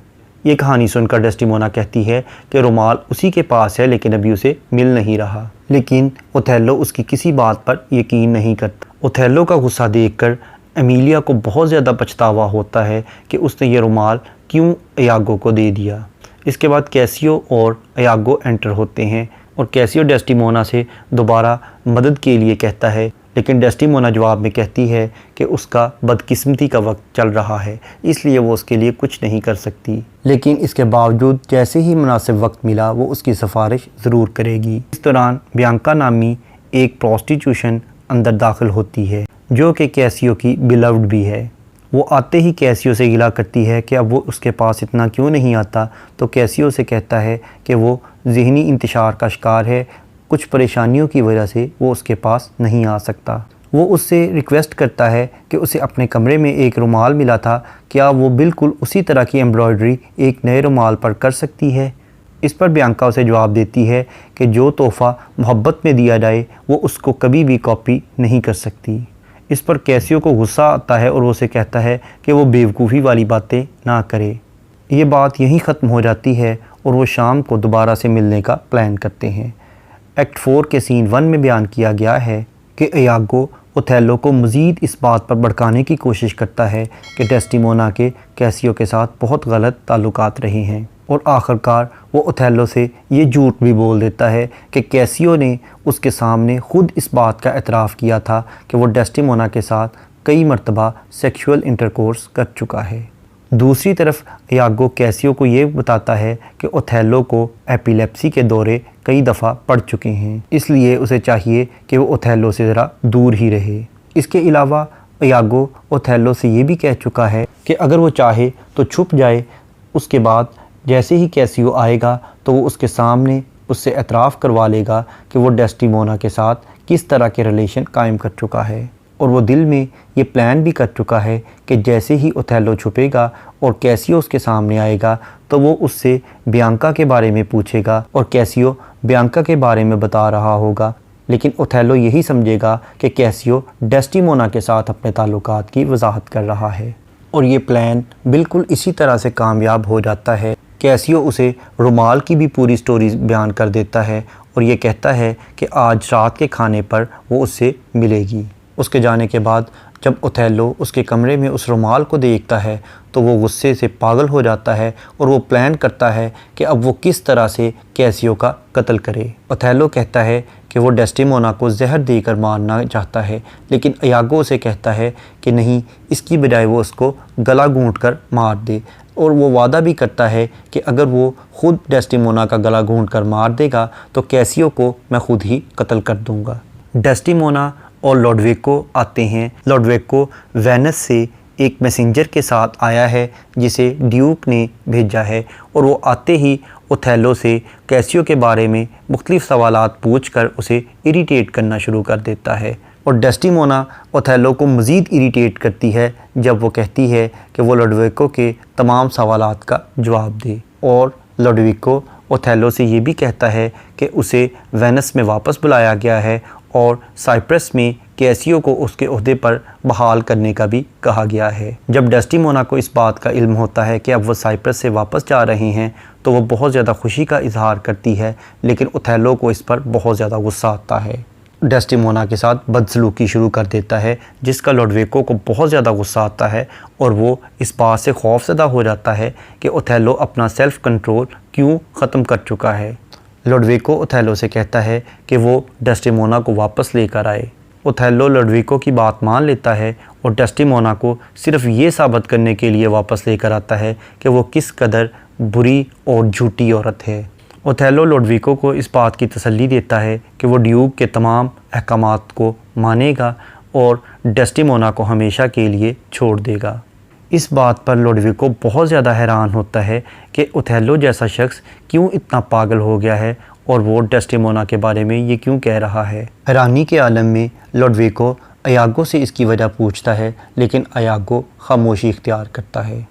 Speaker 1: ये कहानी सुनकर डेस्टिमोना कहती है कि रुमाल उसी के पास है, लेकिन अभी उसे मिल नहीं रहा। लेकिन ओथेलो उसकी किसी बात पर यकीन नहीं करता। ओथेलो का गुस्सा देखकर एमिलिया को बहुत ज़्यादा पछतावा होता है कि उसने ये रुमाल क्यों इयागो को दे दिया। इसके बाद कैसियो और इयागो एंटर होते हैं और कैसियो डेस्टिमोना से दोबारा मदद के लिए कहता है, लेकिन डेस्टिमोना जवाब में कहती है कि उसका बदकिस्मती का वक्त चल रहा है, इसलिए वो उसके लिए कुछ नहीं कर सकती। लेकिन इसके बावजूद जैसे ही मुनासिब वक्त मिला वो उसकी सिफारिश ज़रूर करेगी। इस दौरान बियांका नामी एक प्रोस्टिट्यूशन अंदर दाखिल होती है जो कि कैसियो की बिलव्ड भी है। वो आते ही कैसियो से गिला करती है कि अब वो उसके पास इतना क्यों नहीं आता, तो कैसियो से कहता है कि वो ज़हनी इंतशार का शिकार है, कुछ परेशानियों की वजह से वो उसके पास नहीं आ सकता। वो उससे रिक्वेस्ट करता है कि उसे अपने कमरे में एक रुमाल मिला था, क्या वो बिल्कुल उसी तरह की एम्ब्रॉयडरी एक नए रुमाल पर कर सकती है। इस पर बियांका उसे जवाब देती है कि जो तोहफ़ा मोहब्बत में दिया जाए वो उसको कभी भी कॉपी नहीं कर सकती। इस पर कैसियो को गुस्सा आता है और वो उसे कहता है कि वो बेवकूफ़ी वाली बातें ना करे। ये बात यहीं ख़त्म हो जाती है और वो शाम को दोबारा से मिलने का प्लान करते हैं। एक्ट 4 के सीन 1 में बयान किया गया है कि इयागो ओथेलो को मज़ीद इस बात पर भड़काने की कोशिश करता है कि डेस्टिमोना के कैसियो के साथ बहुत गलत ताल्लुकात रहे हैं और आखिरकार वो ओथेलो से ये झूठ भी बोल देता है कि कैसियो ने उसके सामने ख़ुद इस बात का एतराफ़ किया था कि वो डेस्टिमोना के साथ कई मरतबा सेक्सुअल इंटरकोर्स कर चुका है। दूसरी तरफ इयागो कैसियो को ये बताता है कि ओथेलो को एपिलेप्सी के दौरे कई दफ़ा पड़ चुके हैं, इसलिए उसे चाहिए कि वो ओथेलो से ज़रा दूर ही रहे। इसके अलावा इयागो ओथेलो से ये भी कह चुका है कि अगर वो चाहे तो छुप जाए। उसके बाद जैसे ही कैसियो आएगा तो वो उसके सामने उससे एतराफ़ करवा लेगा कि वो डेस्टिमोना के साथ किस तरह के रिलेशन कायम कर चुका है और वो दिल में ये प्लान भी कर चुका है कि जैसे ही ओथेलो छुपेगा और कैसियो उसके सामने आएगा तो वो उससे बियांका के बारे में पूछेगा और कैसियो बियांका के बारे में बता रहा होगा, लेकिन ओथेलो यही समझेगा कि कैसियो डेस्टिमोना के साथ अपने ताल्लुकात की वजाहत कर रहा है और ये प्लान बिल्कुल इसी तरह से कामयाब हो जाता है। कैसियो उसे रुमाल की भी पूरी स्टोरी बयान कर देता है और ये कहता है कि आज रात के खाने पर वो उससे मिलेगी। उसके जाने के बाद जब ओथेलो उसके कमरे में उस रुमाल को देखता है तो वो गुस्से से पागल हो जाता है और वो प्लान करता है कि अब वो किस तरह से कैसियो का कत्ल करे। ओथेलो कहता है कि वो डेस्टिमोना को जहर देकर मारना चाहता है, लेकिन इयागो उसे कहता है कि नहीं, इसकी बजाय वो उसको गला घूंटकर मार दे और वो वादा भी करता है कि अगर वो ख़ुद डेस्टिमोना का गला घूंटकर मार देगा तो कैसियो को मैं ख़ुद ही कत्ल कर दूँगा। डेस्टिमोना और लोडविको आते हैं। लोडविको वेनिस से एक मैसेंजर के साथ आया है जिसे ड्यूक ने भेजा है और वो आते ही ओथेलो से कैसियो के बारे में मुख्तलिफ़ सवालात पूछकर उसे इरिटेट करना शुरू कर देता है और डेस्टिमोना ओथेलो को मज़ीद इरिटेट करती है जब वो कहती है कि वो लोडविको के तमाम सवालात का जवाब दे और लोडविको ओथेलो से ये भी कहता है कि उसे वेनिस में वापस बुलाया गया है और साइप्रस में कैसियो को उसके ओहदे पर बहाल करने का भी कहा गया है। जब डेस्टिमोना को इस बात का इल्म होता है कि अब वो साइप्रस से वापस जा रहे हैं तो वो बहुत ज़्यादा खुशी का इजहार करती है, लेकिन ओथेलो को इस पर बहुत ज़्यादा गुस्सा आता है। डेस्टिमोना के साथ बदसलूकी शुरू कर देता है जिसका लोडविको को बहुत ज़्यादा गुस्सा आता है और वो इस बात से खौफज़दा हो जाता है कि ओथेलो अपना सेल्फ़ कंट्रोल क्यों ख़त्म कर चुका है। लोडविको ओथेलो से कहता है कि वो डेस्टिमोना को वापस लेकर आए। ओथेलो लोडविको की बात मान लेता है और डेस्टिमोना को सिर्फ ये साबित करने के लिए वापस लेकर आता है कि वो किस कदर बुरी और झूठी औरत है। ओथेलो लोडविको को इस बात की तसल्ली देता है कि वो ड्यूक के तमाम अहकामात को मानेगा और डेस्टिमोना को हमेशा के लिए छोड़ देगा। इस बात पर लोडविको बहुत ज़्यादा हैरान होता है कि ओथेलो जैसा शख्स क्यों इतना पागल हो गया है और वो डेस्टिमोना के बारे में ये क्यों कह रहा है। हैरानी के आलम में लोडविको इयागो से इसकी वजह पूछता है, लेकिन इयागो खामोशी इख्तियार करता है।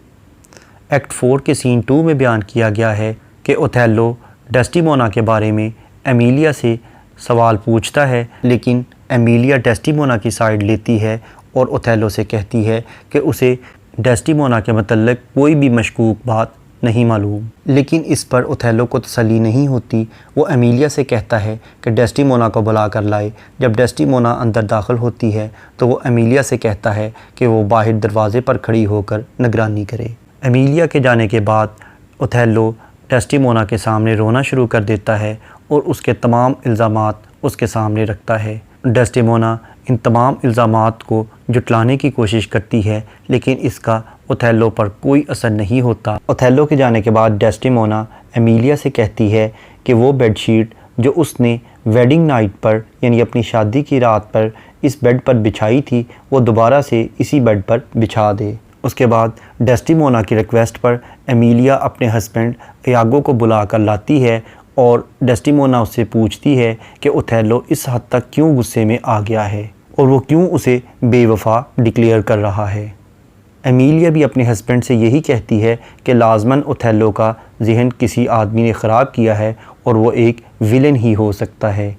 Speaker 1: एक्ट 4 के सीन 2 में बयान किया गया है कि ओथेलो डेस्टिमोना के बारे में एमिलिया से सवाल पूछता है, लेकिन एमिलिया डेस्टिमोना की साइड लेती है और ओथेलो से कहती है कि उसे डेस्टिमोना के मतलब कोई भी मशकूक बात नहीं मालूम। लेकिन इस पर ओथेलो को तसल्ली नहीं होती। वो एमिलिया से कहता है कि डेस्टिमोना को बुला कर लाए। जब डेस्टिमोना अंदर दाखिल होती है तो वो एमिलिया से कहता है कि वो बाहर दरवाज़े पर खड़ी होकर निगरानी करे। एमिलिया के जाने के बाद ओथेलो डेस्टिमोना के सामने रोना शुरू कर देता है और उसके तमाम इल्ज़ामात उसके सामने रखता है। डेस्टिमोना इन तमाम इल्ज़ामात को जुटलाने की कोशिश करती है, लेकिन इसका ओथेलो पर कोई असर नहीं होता। ओथेलो के जाने के बाद डेस्टिमोना एमिलिया से कहती है कि वो बेडशीट जो उसने वेडिंग नाइट पर यानी अपनी शादी की रात पर इस बेड पर बिछाई थी वो दोबारा से इसी बेड पर बिछा दे। उसके बाद डेस्टिमोना की रिक्वेस्ट पर एमिलिया अपने हस्बैंड इयागो को बुला कर लाती है और डेस्टिमोना उससे पूछती है कि ओथेलो इस हद तक क्यों गुस्से में आ गया है और वो क्यों उसे बेवफा डिक्लेयर कर रहा है। एमिलिया भी अपने हस्बैंड से यही कहती है कि लाजमन ओथेलो का जहन किसी आदमी ने ख़राब किया है और वो एक विलन ही हो सकता है,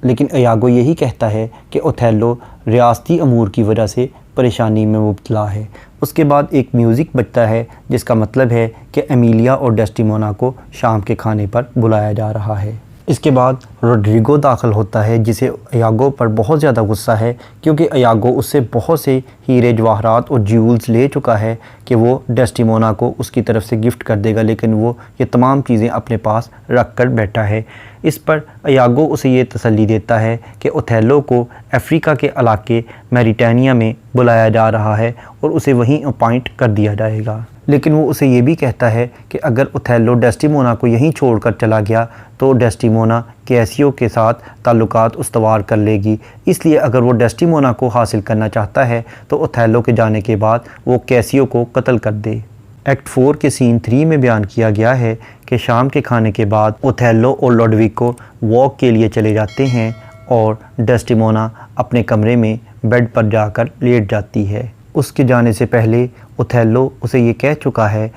Speaker 1: लेकिन इयागो यही कहता है कि ओथेलो रियासती अमूर की वजह से परेशानी में मुब्तला है। उसके बाद एक म्यूज़िक बजता है जिसका मतलब है कि एमिलिया और डेस्टिमोना को शाम के खाने पर बुलाया जा रहा है। इसके बाद रोड्रिगो दाखिल होता है जिसे इयागो पर बहुत ज़्यादा गुस्सा है क्योंकि इयागो उससे बहुत से हीरे जवाहरात और ज्यूल्स ले चुका है कि वो डेस्टिमोना को उसकी तरफ से गिफ्ट कर देगा, लेकिन वो ये तमाम चीज़ें अपने पास रख कर बैठा है। इस पर इयागो उसे ये तसल्ली देता है कि ओथेलो को अफ्रीका के इलाके मैरिटानिया में बुलाया जा रहा है और उसे वहीं अपॉइंट कर दिया जाएगा, लेकिन वो उसे ये भी कहता है कि अगर ओथेलो डेस्टिमोना को यहीं छोड़कर चला गया तो डेस्टिमोना कैसियो के साथ ताल्लुकात उस्तवार कर लेगी, इसलिए अगर वो डेस्टिमोना को हासिल करना चाहता है तो ओथेलो के जाने के बाद वो कैसियो को कत्ल कर दे। एक्ट 4 के सीन 3 में बयान किया गया है कि शाम के खाने के बाद ओथेलो और लोडविको वॉक के लिए चले जाते हैं और डेस्टिमोना अपने कमरे में बेड पर जाकर लेट जाती है। उसके जाने से पहले ओथेलो उसे ये कह चुका है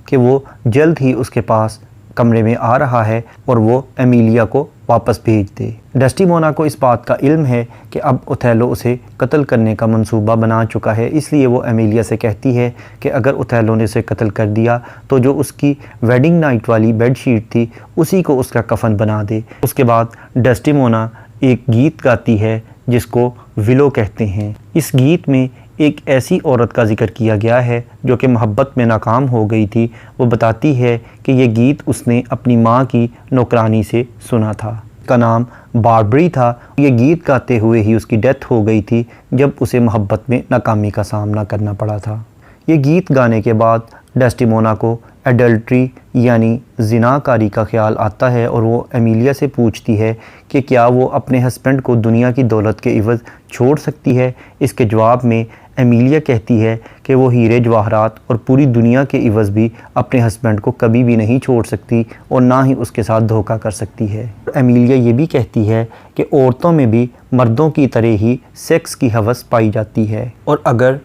Speaker 1: कि वो जल्द ही उसके पास कमरे में आ रहा है और वो एमिलिया को वापस भेज दे। डेस्टिमोना को इस बात का इल्म है कि अब ओथेलो उसे कत्ल करने का मंसूबा बना चुका है, इसलिए वो एमिलिया से कहती है कि अगर ओथेलो ने उसे कत्ल कर दिया तो जो उसकी वेडिंग नाइट वाली बेडशीट थी उसी को उसका कफन बना दे। उसके बाद डेस्टिमोना एक गीत गाती है जिसको विलो कहते हैं। इस गीत में एक ऐसी औरत का जिक्र किया गया है जो कि मोहब्बत में नाकाम हो गई थी। वो बताती है कि ये गीत उसने अपनी माँ की नौकरानी से सुना था। उसका नाम बार्बरी था। ये गीत गाते हुए ही उसकी डेथ हो गई थी जब उसे मोहब्बत में नाकामी का सामना करना पड़ा था। ये गीत गाने के बाद डेस्टिमोना को एडल्ट्री यानी ज़िनाकारी का ख्याल आता है और वो एमिलिया से पूछती है कि क्या वो अपने हस्बैंड को दुनिया की दौलत के इवज़ छोड़ सकती है। इसके जवाब में एमिलिया कहती है कि वो हीरे जवाहरात और पूरी दुनिया के इवज़ भी अपने हस्बैंड को कभी भी नहीं छोड़ सकती और ना ही उसके साथ धोखा कर सकती है। एमिलिया ये भी कहती है कि औरतों में भी मर्दों की तरह ही सेक्स की हवस पाई जाती है और अगर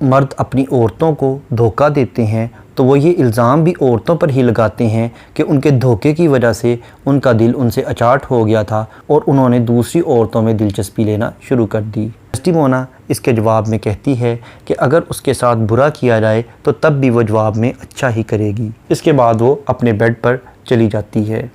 Speaker 1: मर्द अपनी औरतों को धोखा देते हैं तो वो ये इल्ज़ाम भी औरतों पर ही लगाते हैं कि उनके धोखे की वजह से उनका दिल उनसे अचाट हो गया था और उन्होंने दूसरी औरतों में दिलचस्पी लेना शुरू कर दी। डेस्टिमोना इसके जवाब में कहती है कि अगर उसके साथ बुरा किया जाए तो तब भी वो जवाब में अच्छा ही करेगी। इसके बाद वो अपने बेड पर चली जाती है।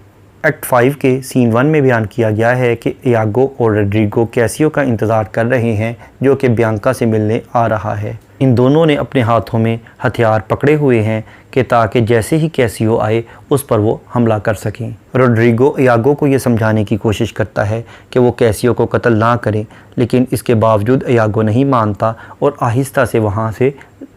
Speaker 1: एक्ट 5 के सीन 1 में बयान किया गया है कि इयागो और रोड्रिगो कैसियो का इंतज़ार कर रहे हैं जो कि बियांका से मिलने आ रहा है। इन दोनों ने अपने हाथों में हथियार पकड़े हुए हैं कि ताकि जैसे ही कैसियो आए उस पर वो हमला कर सकें। रोड्रिगो इयागो को ये समझाने की कोशिश करता है कि वो कैसियो को कत्ल ना करें, लेकिन इसके बावजूद इयागो नहीं मानता और आहिस्ता से वहाँ से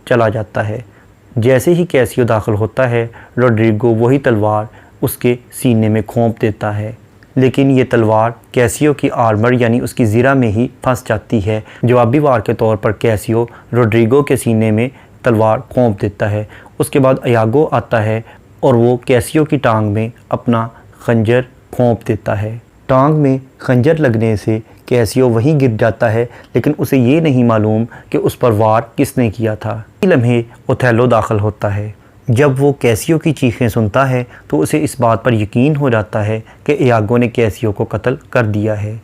Speaker 1: चला जाता है। जैसे ही कैसियो दाखिल होता है रोड्रिगो वही तलवार उसके सीने में घोंप देता है, लेकिन ये तलवार कैसियो की आर्मर यानी उसकी ज़िरा में ही फंस जाती है। जवाबी वार के तौर पर कैसियो रोड्रिगो के सीने में तलवार घोंप देता है। उसके बाद इयागो आता है और वो कैसियो की टांग में अपना खंजर घोंप देता है। टांग में खंजर लगने से कैसियो वहीं गिर जाता है, लेकिन उसे ये नहीं मालूम कि उस पर वार किसने किया था। इसी लम्हे ओथेलो दाखिल होता है। जब वो कैसियो की चीखें सुनता है तो उसे इस बात पर यकीन हो जाता है कि इयागो ने कैसियो को कत्ल कर दिया है।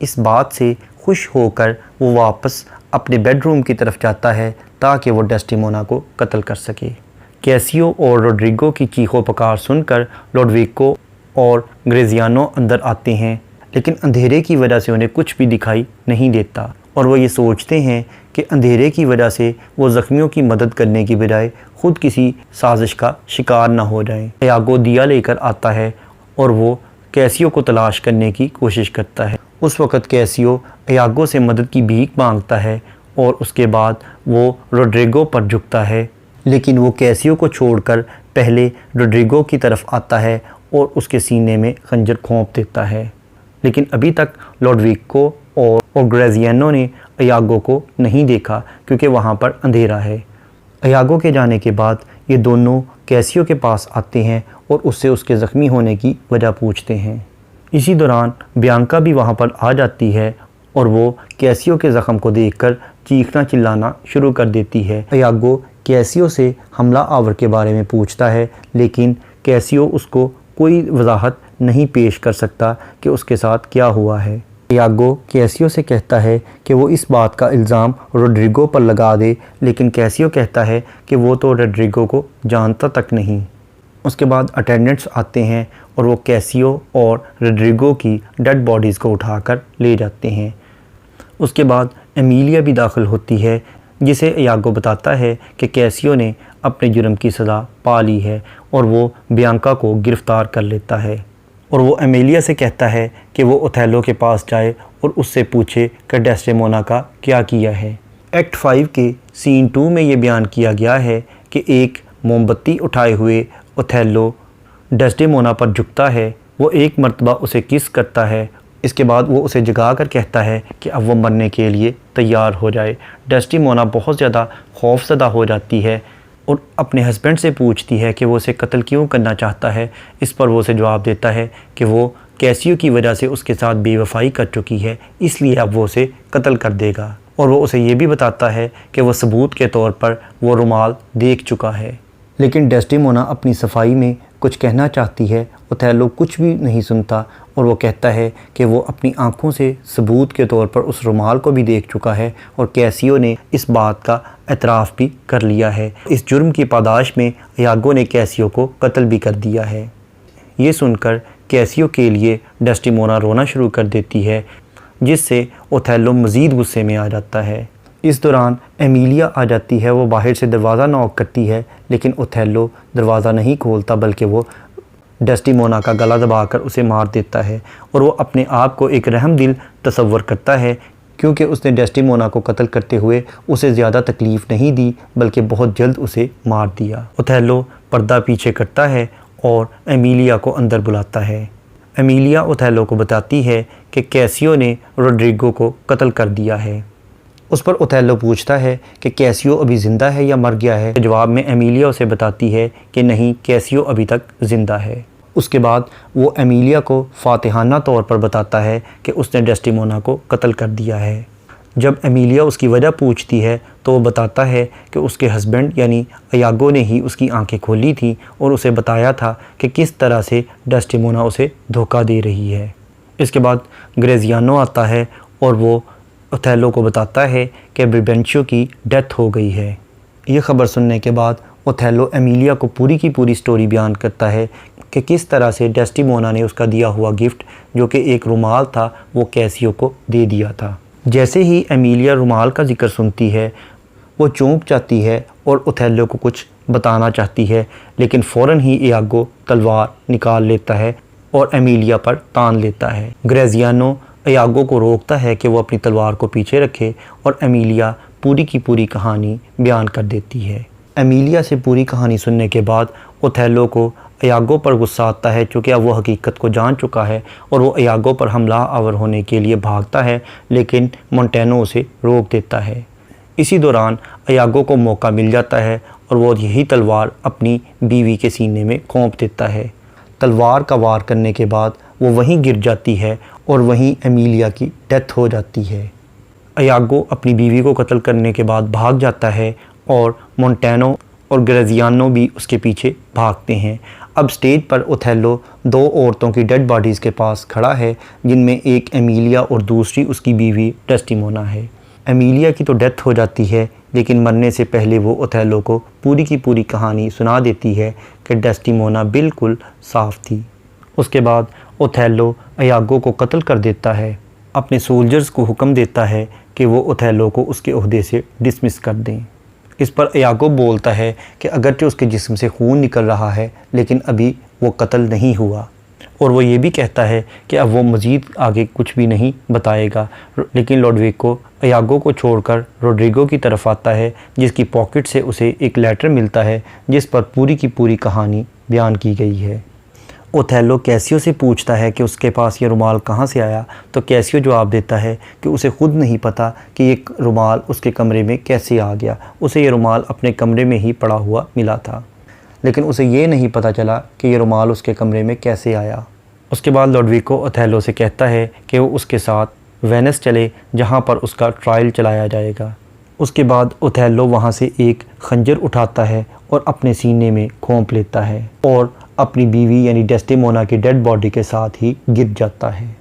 Speaker 1: इस बात से खुश होकर वो वापस अपने बेडरूम की तरफ जाता है ताकि वो डेस्टिमोना को कत्ल कर सके। कैसियो और रोड्रिगो की चीखों पुकार सुनकर लोडविको और ग्रेजियानो अंदर आते हैं, लेकिन अंधेरे की वजह से उन्हें कुछ भी दिखाई नहीं देता और वो ये सोचते हैं कि अंधेरे की वजह से वो ज़ख्मियों की मदद करने की बजाय ख़ुद किसी साजिश का शिकार ना हो जाएं। इयागो दिया लेकर आता है और वो कैसियो को तलाश करने की कोशिश करता है। उस वक़्त कैसियो इयागो से मदद की भीख मांगता है और उसके बाद वो रोड्रिगो पर झुकता है, लेकिन वो कैसियो को छोड़कर पहले रोड्रिगो की तरफ आता है और उसके सीने में खंजर घोंप देता है। लेकिन अभी तक लोडविको और ग्रेजियानो ने इयागो को नहीं देखा क्योंकि वहाँ पर अंधेरा है। इयागो के जाने के बाद ये दोनों कैसियो के पास आते हैं और उससे उसके ज़ख्मी होने की वजह पूछते हैं। इसी दौरान बियांका भी वहाँ पर आ जाती है और वो कैसियो के ज़ख़म को देखकर चीखना चिल्लाना शुरू कर देती है। इयागो कैसियो से हमला आवर के बारे में पूछता है, लेकिन कैसियो उसको कोई वजाहत नहीं पेश कर सकता कि उसके साथ क्या हुआ है। इयागो कैसियो से कहता है कि वो इस बात का इल्ज़ाम रोड्रिगो पर लगा दे, लेकिन कैसियो कहता है कि वो तो रोड्रिगो को जानता तक नहीं। उसके बाद अटेंडेंट्स आते हैं और वो कैसियो और रोड्रिगो की डेड बॉडीज़ को उठाकर ले जाते हैं। उसके बाद एमिलिया भी दाखिल होती है, जिसे इयागो बताता है कि कैसियो ने अपने जुर्म की सज़ा पा ली है और वो बियांका को गिरफ़्तार कर लेता है। और वो एमिलिया से कहता है कि वो ओथेलो के पास जाए और उससे पूछे कि डेस्डेमोना का क्या किया है। एक्ट 5 के सीन 2 में ये बयान किया गया है कि एक मोमबत्ती उठाए हुए ओथेलो डेस्डेमोना पर झुकता है। वो एक मर्तबा उसे किस करता है। इसके बाद वो उसे जगा कर कहता है कि अब वो मरने के लिए तैयार हो जाए। डेस्डेमोना बहुत ज़्यादा खौफज़दा हो जाती है और अपने हस्बैंड से पूछती है कि वो उसे कत्ल क्यों करना चाहता है। इस पर वो उसे जवाब देता है कि वो कैसियो की वजह से उसके साथ बेवफाई कर चुकी है, इसलिए अब वो उसे कत्ल कर देगा। और वो उसे ये भी बताता है कि वो सबूत के तौर पर वो रुमाल देख चुका है। लेकिन डेस्डेमोना अपनी सफाई में कुछ कहना चाहती है। ओथेलो कुछ भी नहीं सुनता और वो कहता है कि वो अपनी आंखों से सबूत के तौर पर उस रुमाल को भी देख चुका है और कैसियो ने इस बात का एतराफ़ भी कर लिया है। इस जुर्म की पादाश में इयागो ने कैसियो को कत्ल भी कर दिया है। ये सुनकर कैसियो के लिए डेस्डेमोना रोना शुरू कर देती है, जिससे ओथेलो मज़ीद गुस्से में आ जाता है। इस दौरान एमिलिया आ जाती है। वो बाहर से दरवाज़ा नॉक करती है, लेकिन ओथेलो दरवाज़ा नहीं खोलता, बल्कि वो डेस्डेमोना का गला दबाकर उसे मार देता है। और वो अपने आप को एक रहमदिल तसव्वुर करता है, क्योंकि उसने डेस्डेमोना को कत्ल करते हुए उसे ज़्यादा तकलीफ़ नहीं दी, बल्कि बहुत जल्द उसे मार दिया। ओथेलो पर्दा पीछे करता है और एमिलिया को अंदर बुलाता है। एमिलिया ओथेलो को बताती है कि कैसियो ने रोड्रिगो को कत्ल कर दिया है। उस पर ओथेलो पूछता है कि कैसियो अभी ज़िंदा है या मर गया है। जवाब में एमिलिया उसे बताती है कि नहीं, कैसियो अभी तक ज़िंदा है। उसके बाद वो एमिलिया को फातिहाना तौर पर बताता है कि उसने डेस्डेमोना को कत्ल कर दिया है। जब एमिलिया उसकी वजह पूछती है तो वो बताता है कि उसके हस्बैंड यानी इयागो ने ही उसकी आंखें खोली थी और उसे बताया था कि किस तरह से डेस्डेमोना उसे धोखा दे रही है। इसके बाद ग्रेजियानो आता है और वो ओथेलो को बताता है कि ब्रिबेंशियो की डेथ हो गई है। ये ख़बर सुनने के बाद ओथेलो एमिलिया को पूरी की पूरी स्टोरी बयान करता है कि किस तरह से डेस्डेमोना ने उसका दिया हुआ गिफ्ट, जो कि एक रुमाल था, वो कैसियो को दे दिया था। जैसे ही एमिलिया रुमाल का जिक्र सुनती है, वो चौंक जाती है और ओथेलो को कुछ बताना चाहती है, लेकिन फ़ौरन ही इयागो तलवार निकाल लेता है और एमिलिया पर तान लेता है। ग्रेजियानो इयागो को रोकता है कि वो अपनी तलवार को पीछे रखे और एमिलिया पूरी की पूरी कहानी बयान कर देती है। एमिलिया से पूरी कहानी सुनने के बाद ओथेलो को इयागो पर गुस्सा आता है, क्योंकि अब वो हकीकत को जान चुका है और वो इयागो पर हमला आवर होने के लिए भागता है, लेकिन मोंटेनो उसे रोक देता है। इसी दौरान इयागो को मौका मिल जाता है और वो यही तलवार अपनी बीवी के सीने में घोंप देता है। तलवार का वार करने के बाद वो वहीं गिर जाती है और वहीं एमिलिया की डेथ हो जाती है। इयागो अपनी बीवी को कत्ल करने के बाद भाग जाता है और मोंटेनो और ग्रेजियानो भी उसके पीछे भागते हैं। अब स्टेज पर ओथेलो दो औरतों की डेड बॉडीज़ के पास खड़ा है, जिनमें एक एमिलिया और दूसरी उसकी बीवी डेस्डेमोना है। एमिलिया की तो डेथ हो जाती है, लेकिन मरने से पहले वो ओथेलो को पूरी की पूरी कहानी सुना देती है कि डेस्डेमोना बिल्कुल साफ़ थी। उसके बाद ओथेलो इयागो को कत्ल कर देता है। अपने सोल्जर्स को हुक्म देता है कि वो ओथेलो को उसके ओहदे से डिसमिस कर दें। इस पर इयागो बोलता है कि अगरचे उसके जिस्म से खून निकल रहा है, लेकिन अभी वो कत्ल नहीं हुआ। और वो ये भी कहता है कि अब वो मज़ीद आगे कुछ भी नहीं बताएगा। लेकिन लोडविको इयागो को छोड़कर रोड्रिगो की तरफ आता है, जिसकी पॉकेट से उसे एक लेटर मिलता है जिस पर पूरी की पूरी कहानी बयान की गई है। ओथेलो कैसियो से पूछता है कि उसके पास ये रुमाल कहाँ से आया, तो कैसियो जवाब देता है कि उसे ख़ुद नहीं पता कि ये रुमाल उसके कमरे में कैसे आ गया। उसे ये रुमाल अपने कमरे में ही पड़ा हुआ मिला था, लेकिन उसे ये नहीं पता चला कि ये रुमाल उसके कमरे में कैसे आया। उसके बाद लोडविको ओथेलो से कहता है कि वो उसके साथ वेनिस चले जहाँ पर उसका ट्रायल चलाया जाएगा। उसके बाद ओथेलो वहाँ से एक खंजर उठाता है और अपने सीने में घोंप लेता है और अपनी बीवी यानी डेस्टिमोना की डेड बॉडी के साथ ही गिर जाता है।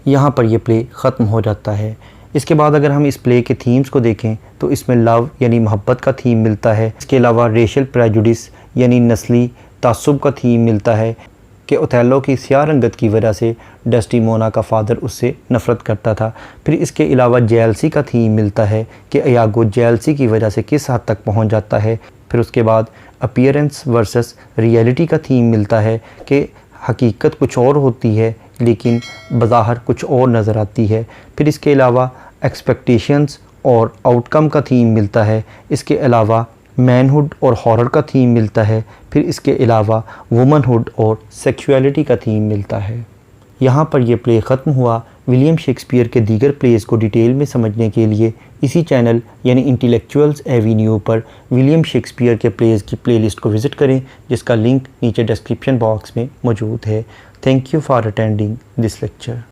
Speaker 1: यहाँ पर यह प्ले ख़त्म हो जाता है। इसके बाद अगर हम इस प्ले के थीम्स को देखें तो इसमें लव यानी मोहब्बत का थीम मिलता है। इसके अलावा रेशियल प्रेजुडिस यानी नस्ली तासुब का थीम मिलता है कि ओथेलो की स्याह रंगत की वजह से डेस्टिमोना का फ़ादर उससे नफ़रत करता था। फिर इसके अलावा जेलसी का थीम मिलता है कि इयागो जेलसी की वजह से किस हद तक पहुंच जाता है। फिर उसके बाद अपीयरेंस वर्सेस रियलिटी का थीम मिलता है कि हकीकत कुछ और होती है लेकिन बज़ाहिर कुछ और नज़र आती है। फिर इसके अलावा एक्सपेक्टेशंस और आउटकम का थीम मिलता है। इसके अलावा मैनहुड और हॉरर का थीम मिलता है। फिर इसके अलावा वुमनहुड और सेक्सुअलिटी का थीम मिलता है। यहाँ पर यह प्ले ख़त्म हुआ। विलियम शेक्सपियर के दीगर प्लेस को डिटेल में समझने के लिए इसी चैनल यानी इंटेलेक्चुअल्स एवेन्यू पर विलियम शेक्सपियर के प्लेस की प्लेलिस्ट को विज़िट करें, जिसका लिंक नीचे डिस्क्रिप्शन बॉक्स में मौजूद है। Thank you for attending this lecture.